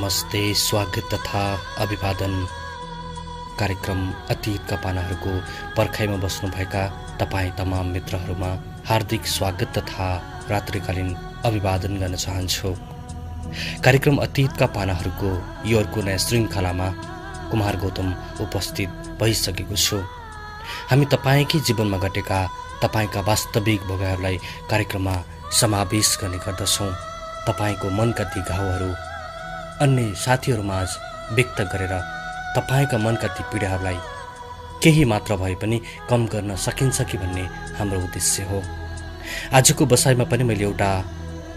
नमस्ते, स्वागत तथा अभिवादन। कार्यक्रम अतीतका पानाहरूको पर्खाइमा बस्नुभएका तपाईँ तमाम मित्रहरूमा हार्दिक स्वागत तथा रात्रिकालीन अभिवादन गर्न चाहन्छु। कार्यक्रम अतीतका पानाहरूको यो अर्को नयाँ श्रृङ्खलामा कुमार गौतम उपस्थित भइसकेको छु। हामी तपाईँकै जीवनमा घटेका तपाईँका वास्तविक भोगाइहरूलाई कार्यक्रममा समावेश गर्ने गर्दछौँ। तपाईँको मनका ती घाउहरू अन्य साथीहरूमाझ व्यक्त गरेर तपाईँका मनका ती पीडाहरूलाई केही मात्र भए पनि कम गर्न सकिन्छ कि भन्ने हाम्रो उद्देश्य हो। आजको बसाइमा पनि मैले एउटा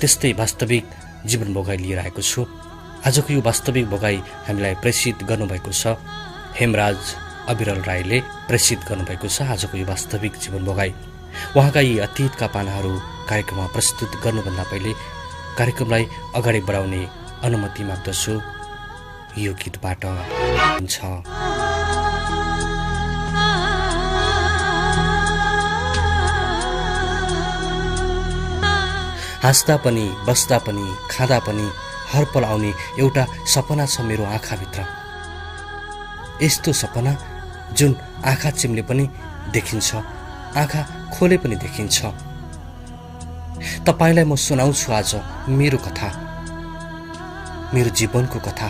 त्यस्तै वास्तविक जीवन भोगाइ लिएर आएको छु। आजको यो वास्तविक भोगाइ हामीलाई प्रेषित गर्नुभएको छ, हेमराज अविरल राईले प्रेषित गर्नुभएको छ। आजको यो वास्तविक जीवन भोगाइ उहाँका यी अतीतका पानाहरू कार्यक्रममा प्रस्तुत गर्नुभन्दा पहिले कार्यक्रमलाई अगाडि बढाउने अनुमति माग्दछु। यो गीतबाट हुन्छ। हाँस्दा पनि, बस्दा पनि, खाँदा पनि हर पल आउने एउटा सपना छ मेरो आँखाभित्र। यस्तो सपना जुन आँखा चिम्ले पनि देखिन्छ, आँखा खोले पनि देखिन्छ। तपाईलाई म सुनाउँछु आज मेरो कथा, मेरो जीवनको कथा।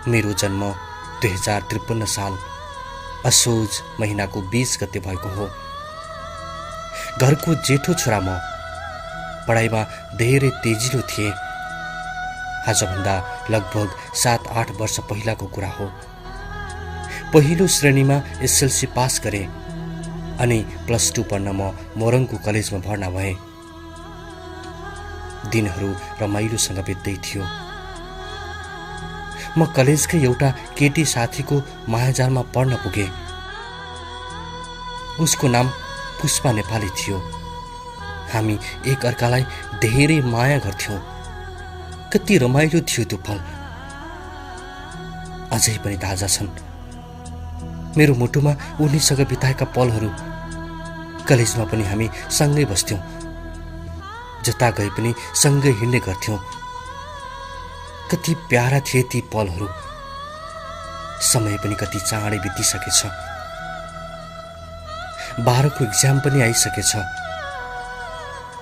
मेरो जन्म 2053 साल असोज महिनाको 20 गते भएको हो। घरको जेठो छोरा म, पढाइमा धेरै तेजिलो थिए। आजभन्दा लगभग 7-8 वर्ष पहिलाको कुरा हो। पहिलो श्रेणीमा एसएलसी पास गरे अनि +2 पढ्न म मोरङको कलेजमा भर्ना भए। दिनहरू रमाइलोसँग बित्दै थियो। म कलेजकै एउटा केटी साथीको मायाजालमा पढ्न पुगे। उसको नाम पुष्पा नेपाली थियो। हामी एक अर्कालाई धेरै माया गर्थ्यौं। कति रमाइलो थियो त्यो पल, अझै पनि ताजा छन्। मेरो मुटुमा उनीसँग बिताएका पलहरू। कलेजमा पनि हामी सँगै बस्थ्यौं, जता गए पनि सँगै हिँड्ने गर्थ्यौं। कति प्यारा थिए ती पलहरू। समय पनि कति चाँडै बितिसकेछ। 12को एक्जाम पनि आइसकेछ।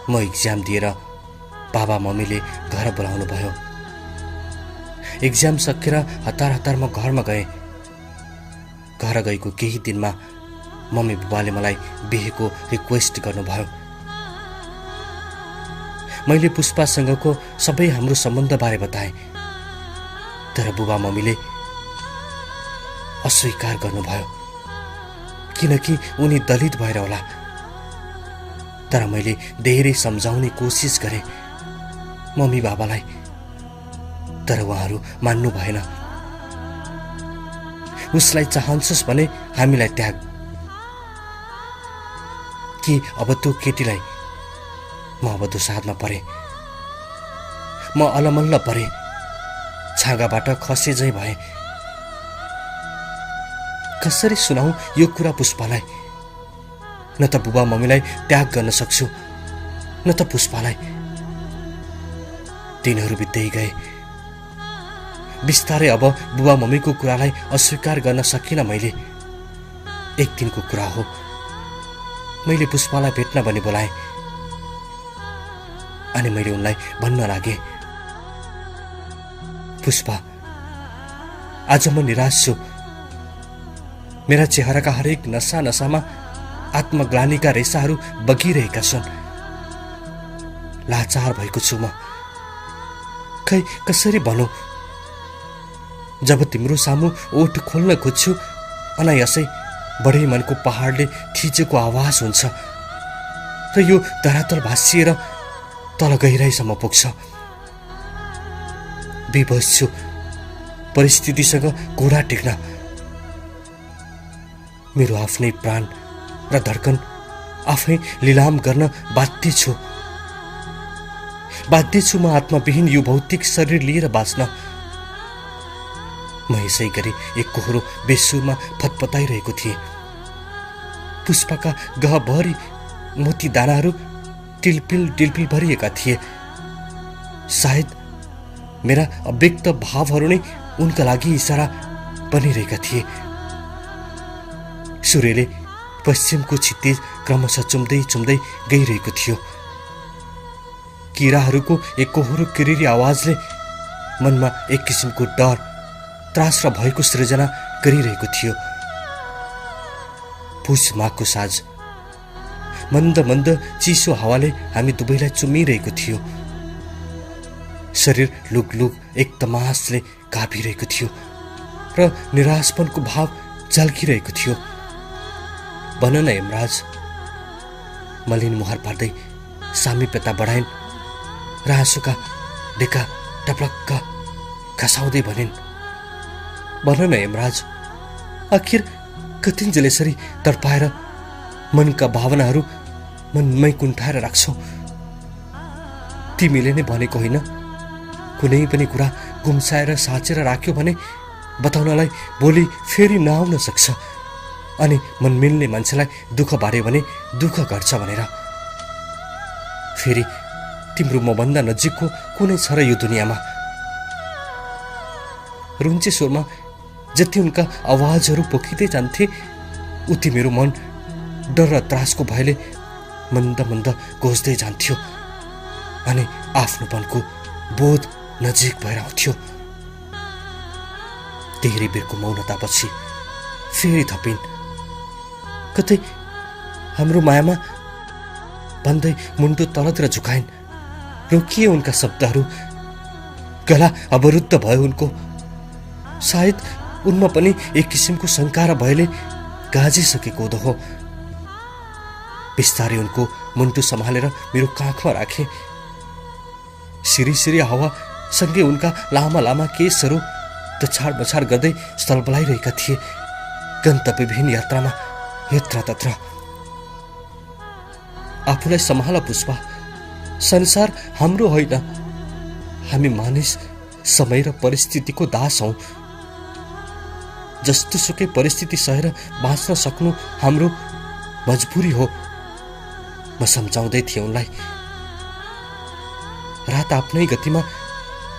म एक्जाम दिएर बाबा मम्मीले घर बोलाउनु भयो। एक्जाम सकेर हतार हतार म घरमा गएँ। घर गएको केही दिनमा मम्मी बुबाले मलाई बिहेको रिक्वेस्ट गर्नुभयो। मैले पुष्पासँगको सबै हाम्रो सम्बन्धबारे बताएँ, तर बुबा मम्मीले अस्वीकार गर्नुभयो, किनकि उनी दलित भएर होला। तर मैले धेरै सम्झाउने कोसिस गरेँ मम्मी बाबालाई, तर उहाँहरू मान्नु भएन। उसलाई चाहन्छस् भने हामीलाई त्याग, कि अब त्यो केटीलाई। म अब दुसादमा परे। म अलमल्ल परे, छाँगाबाट खसे झैं भए। कसरी सुनाऊ यो कुरा पुष्पालाई? न त बुबा मम्मीलाई त्याग गर्न सक्छु, न त पुष्पालाई। दिनहरू बित्दै गए। बिस्तारै अब बुबा मम्मीको कुरालाई अस्वीकार गर्न सकिनँ मैले। एक दिनको कुरा हो, मैले पुष्पालाई भेट्न भनी बोलाएँ अनि मैले उनलाई भन्न लागेँ, पुष्पा, आज म निराश छु। मेरा चेहराका हरेक नसा नसामा आत्मग्लानीका रेसाहरू बगिरहेका छन्। लाचार भएको छु म। खै कसरी भनौँ? जब तिम्रो सामु ओठ खोल्न खोज्छु, अनायासै बढै मनको पहाडले थिचेको आवाज हुन्छ र यो धरातल भाँसिएर तल गहिराइसम्म पुग्छ। बेबस छु परिस्थितिसँग घोडा टेक्न। मेरो आफ्नै प्राण र धड्कन आफै लिलाम गर्न बाध्य छु। म आत्माविहीन यो भौतिक शरीर लिएर बाँच्न। म यसै गरी एक कोहरो बेसुरमा फतफताइरहेको थिएँ। पुष्पाका गहभरि मोती दानाहरू टिलपिल टिलपिल भरिएका थिए। सायद मेरा अव्यक्त भावहरू नै उनका लागि इसारा बनिरहेका थिए। सूर्यले पश्चिमको क्षितिज क्रमशः चुम्दै चुम्दै गइरहेको थियो। किराहरूको एकहोरो किरिरी आवाजले मनमा एक किसिमको डर, त्रास र भयको सृजना गरिरहेको थियो। पुष माघको साँझ मन्द मन्द चिसो हावाले हामी दुवैलाई चुमिरहेको थियो। शरीर लुगलुग एक तमासले काँपिरहेको थियो र निराशपनको भाव झल्किरहेको थियो। भन न यमराज, मलिन मुहार पार्दै सामिप्यता बढाइन् र आँसुका ढेका टपलक्क खसाउँदै भनिन्, भन न यमराज, आखिर कतिन्जेल यसरी तडपाएर मनका भावनाहरू मनमै कुण्ठाएर राख्छौ? तिमीले नै भनेको होइन, कुनै पनि कुरा गुम्साएर साँचेर राख्यो भने बताउनलाई भोलि फेरि नआउन सक्छ अनि मन मिल्ने मान्छेलाई दुःख बाँड्यो भने दुःख घट्छ भनेर। फेरि तिम्रो मभन्दा नजिकको कुनै छ र यो दुनियाँमा? रुन्चे स्वरमा जति उनका आवाजहरू पोखिँदै जान्थे उति मेरो मन डर र त्रासको भयले मन्द मन्द घोच्दै जान्थ्यो अनि आफ्नोपनको बोध नजिक भएर आउँथ्यो। धेरै बेरको मौनतापछि फेरि थपिन्, कतै हाम्रो मायामा भन्दै मुन्टो तलतिर झुकाइन्। रोकिए उनका शब्दहरू, गला अवरुद्ध भयो उनको। सायद उनमा पनि एक किसिमको शङ्का र भयले गाजिसकेको हुँदो हो। बिस्तारै उनको मुन्टो सम्हालेर मेरो काखमा राखे। सिरी सिरी हावा सँगै उनका लामा लामा केसहरू तछाड बछाड गर्दै स्थलबलाइरहेका थिए। गन्तव्यविहीन यात्रामा यत्रतत्र। आफूलाई सम्हाल पुष्पा, संसार हाम्रो होइन, हामी मानिस समय र परिस्थितिको दास हौं। जस्तोसुकै परिस्थिति सहेर बाँच्न सक्नु हाम्रो मजबुरी हो। म सम्झाउँदै थिएँ उनलाई। रात आफ्नै गतिमा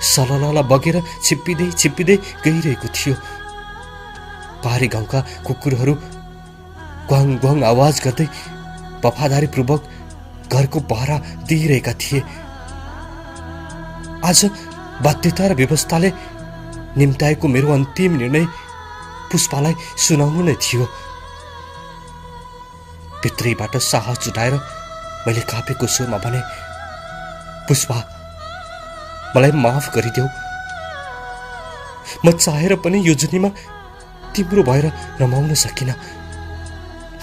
सललल बगेर छिप्पिँदै छिप्पिँदै गइरहेको थियो। पहाडी गाउँका कुकुरहरू ग्वाङ ग्वाङ आवाज गर्दै वफादारीपूर्वक घरको पहरा दिइरहेका थिए। आज बाध्यता र व्यवस्थाले निम्ताएको मेरो अन्तिम निर्णय पुष्पालाई सुनाउनु नै थियो। भित्रैबाट साहस जुटाएर मैले कापेको स्वरमा भने, पुष्पा, मलाई माफ गरिदेऊ। म चाहेर पनि यो जुनीमा तिम्रो भएर रमाउन सकिन।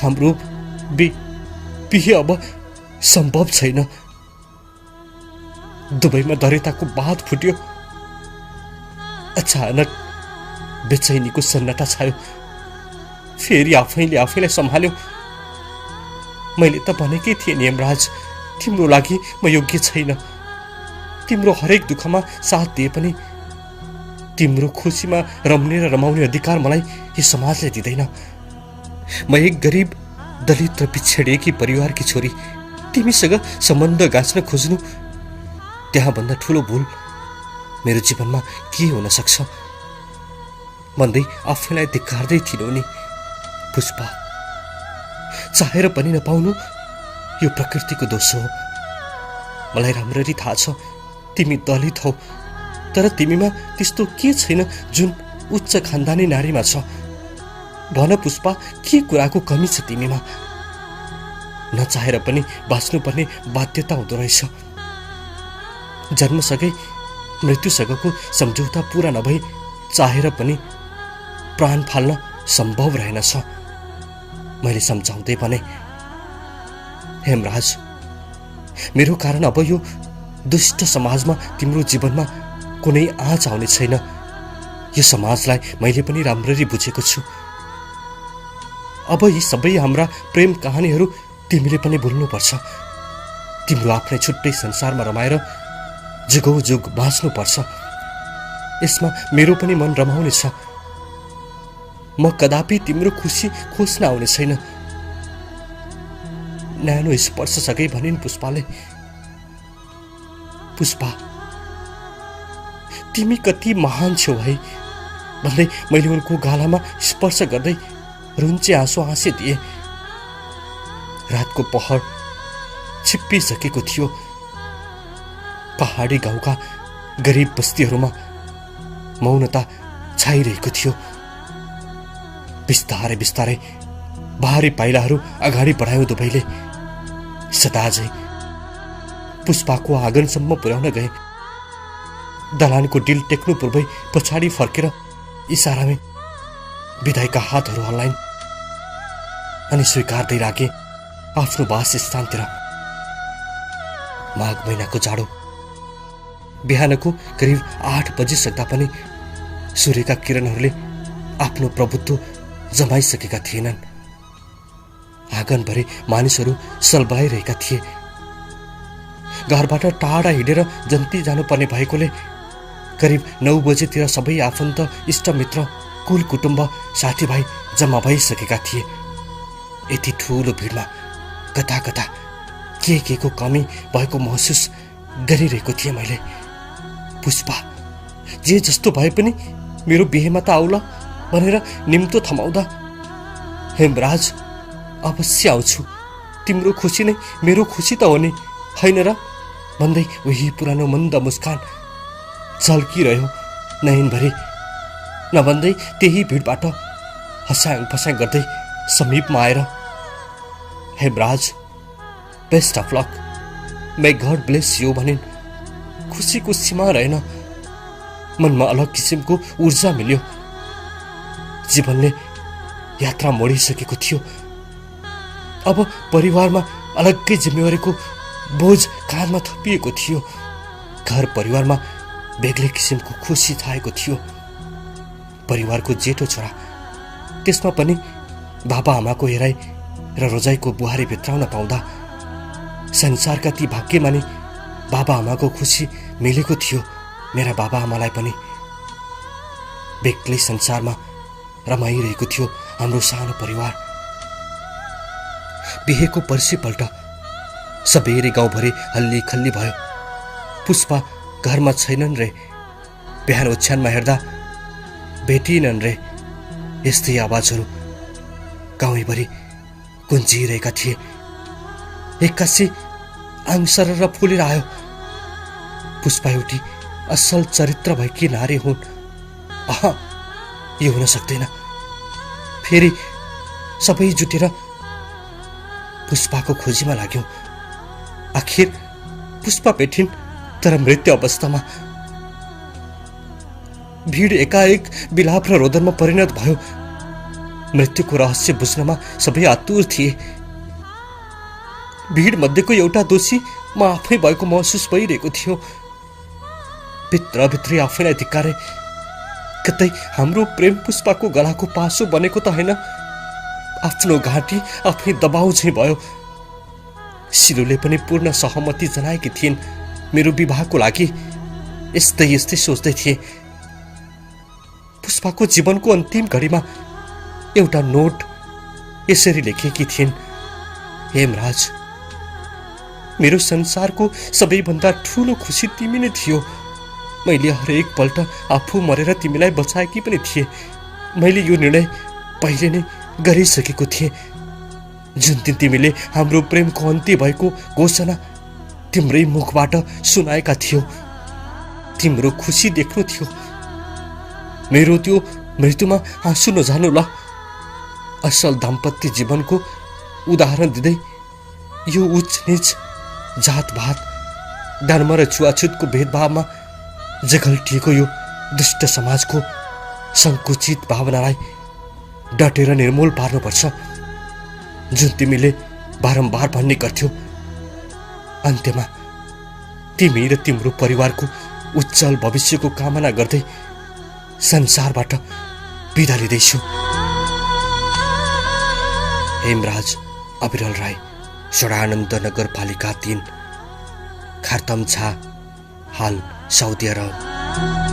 हाम्रो बिहे अब सम्भव छैन। दुबईमा दरेताको बात फुट्यो। अचानक बेचैनीको सन्नाटा छायो। फेरि आफैले आफैलाई सम्हाल्यो। मैले त भनेकै थिएँ नि यमराज, तिम्रो लागि म योग्य छैन। तिम्रो हरेक दुःखमा साथ दिए पनि तिम्रो खुसीमा रम्ने र रमाउने अधिकार मलाई यो समाजले दिँदैन। म एक गरिब, दलित र पिछडिएकी परिवारकी छोरी। तिमीसँग सम्बन्ध गाँच्न खोज्नु त्यहाँभन्दा ठुलो भूल मेरो जीवनमा के हुन सक्छ भन्दै आफैलाई धिक्कार्दै थिइनु नि। पुष्पा, चाहेर पनि नपाउनु यो प्रकृतिको दोष हो। मलाई राम्ररी थाहा छ तिमी दलित हौ, तर तिमीमा त्यस्तो के छैन जुन उच्च खानदानी नारीमा छ? भन पुष्पा, के कुराको कमी छ तिमीमा? नचाहेर पनि बाँच्नुपर्ने बाध्यता हुँदो रहेछ। जन्मसँगै मृत्युसँगको सम्झौता पूरा नभई चाहेर पनि प्राण फाल्न सम्भव रहेनछ। मैले सम्झाउँदै भने, हेमराज, मेरो कारण अब यो दुष्ट समाजमा तिम्रो जीवनमा कुनै आँच आउने छैन। यो समाजलाई मैले पनि राम्ररी बुझेको छु। अब यी सबै हाम्रा प्रेम कहानीहरू तिमीले पनि भुल्नुपर्छ। तिम्रो आफ्नै छुट्टै संसारमा रमाएर जुगौ जुग बाँच्नुपर्छ। यसमा मेरो पनि मन रमाउने छ। म कदापि तिम्रो खुसी खोज्न आउने छैन। न्यानो स्पर्शसँगै भनिन् पुष्पाले। पुष्पा, तिमी कति महान छौ भाइ भन्दै मैले उनको गालामा स्पर्श गर्दै रुन्चे आँसु हाँसिदिए। रातको पहर छिप्पिसकेको थियो। पहाडी गाउँका गरिब बस्तीहरूमा मौनता छाइरहेको थियो। बिस्तारै बिस्तारै भारी पाइलाहरू अगाडि बढायो दुवैले। सदाझै पुष्पाको आँगनसम्म पुर्याउन गए। दलानको डिल टेक्नु पूर्वै पछाडि फर्केर इसारामै विदाईका हातहरू हल्लाइन् अनि स्वीकार्दै लागे आफ्नो वासस्थानतिर। माघ महिनाको जाडो बिहानको करिब 8 बजिसक्दा पनि सूर्यका किरणहरूले आफ्नो प्रभुत्व जमाइसकेका थिएनन्। आँगनभरि मानिसहरू सल्बलाइरहेका थिए। घरबाट टाढा हिँडेर जन्ती जानुपर्ने भएकोले करिब 9 बजेतिर सबै आफन्त इष्टमित्र कुल कुटुम्ब साथीभाइ जम्मा भइसकेका थिए। यति ठुलो भिडमा कता कता के को कमी भएको महसुस गरिरहेको थिएँ मैले। पुष्पा जे जस्तो भए पनि मेरो बिहेमा त आउला भनेर निम्तो थमाउँदा, हेमराज अवश्य आउँछु, तिम्रो खुसी नै मेरो खुसी त हो नि, होइन र भन्दै उही पुरानो मन्द मुस्कान झल्किरह्यो नयनभरि। नभन्दै त्यही भिडबाट हसाङ फसाङ गर्दै समीपमा आएर, Hemraj best of lock, may God bless you भनिन्। खुसीको सीमा रहेन। मनमा अलग किसिमको ऊर्जा मिल्यो। जीवनले यात्रा मोडिसकेको थियो। अब परिवारमा अलग्गै जिम्मेवारीको बोझ काँधमा थपिएको थियो। घर परिवारमा बेग्लै किसिमको खुसी छाएको थियो। परिवारको जेठो छोरा, त्यसमा पनि बाबा आमाको हेराइ र रोजाइको बुहारी भित्राउन पाउँदा संसारका ती भाग्यमानी बाबा आमाको खुसी मिलेको थियो। मेरा बाबा आमालाई पनि बेग्लै संसारमा रमाइरहेको थियो हाम्रो सानो परिवार। बिहेको पर्सिपल्ट सबेरै गाउँभरि हल्ली खल्ली भयो। पुष्पा घरमा छैनन् रे, बिहान ओछ्यानमा हेर्दा भेटिनन् रे, यस्तै आवाजहरू गाउँभरि गुन्जिरहेका थिए। एक्कासी आङ सरर फुलेर आयो। पुष्पा एउटी असल चरित्र भएकी नारी हुन्। यो हुन सक्दैन। फेरि सबै जुटेर पुष्पाको खोजीमा लाग्यौं। आखिर पुष्पा भेटिन्, तर मृत्यु अवस्थामा। भीड एकाएक विलाप र रोदनमा परिणत भयो। मृत्युको रहस्य बुझ्नमा सबै आतुर थिए। भीड मध्येको एउटा दोषी म आफै भएको महसुस भइरहेको थियो। भित्रभित्रै आफैलाई धिक्कारे। कतै हाम्रो प्रेम पुष्पाको गलाको पासो बनेको त होइन। आफ्नो घाँटी आफै दबाउ झैं भयो। सिलुले पनि पूर्ण सहमति जनाएकी थिइन् मेरो विवाहको लागि। यस्तै यस्तै सोच्दै थिए। पुष्पाको जीवनको अन्तिम घडीमा एउटा नोट यसरी लेखेकी थिइन्, हेमराज, मेरो संसारको सबैभन्दा ठुलो खुसी तिमी नै थियो। मैले हरेक पल्ट आफू मरेर तिमीलाई बचाएकी पनि थिए। मैले यो निर्णय पहिले नै गरिसकेको थिएँ। जुन दिन तिमीले हाम्रो प्रेमको अन्त्य भएको घोषणा तिम्रै मुखबाट सुनाएका थियौ, तिम्रो खुसी देख्नु थियो। मेरो त्यो मृत्युमा आँसु नजानु ल। असल दाम्पत्य जीवनको उदाहरण दिँदै यो उच्च नीच, जातभात, धर्म र छुवाछुतको भेदभावमा जगल्टिएको यो दुष्ट समाजको संकुचित भावनालाई डटेर निर्मूल पार्नुपर्छ। जुन तिमीले बारम्बार भन्ने गर्थ्यौ। अन्त्यमा तिमी र तिम्रो परिवारको उज्जवल भविष्यको कामना गर्दै संसारबाट बिदा लिँदैछु। हेमराज अविरल राई, षडानन्द नगरपालिका 3, खार्तम झा, हाल साउदी अरब।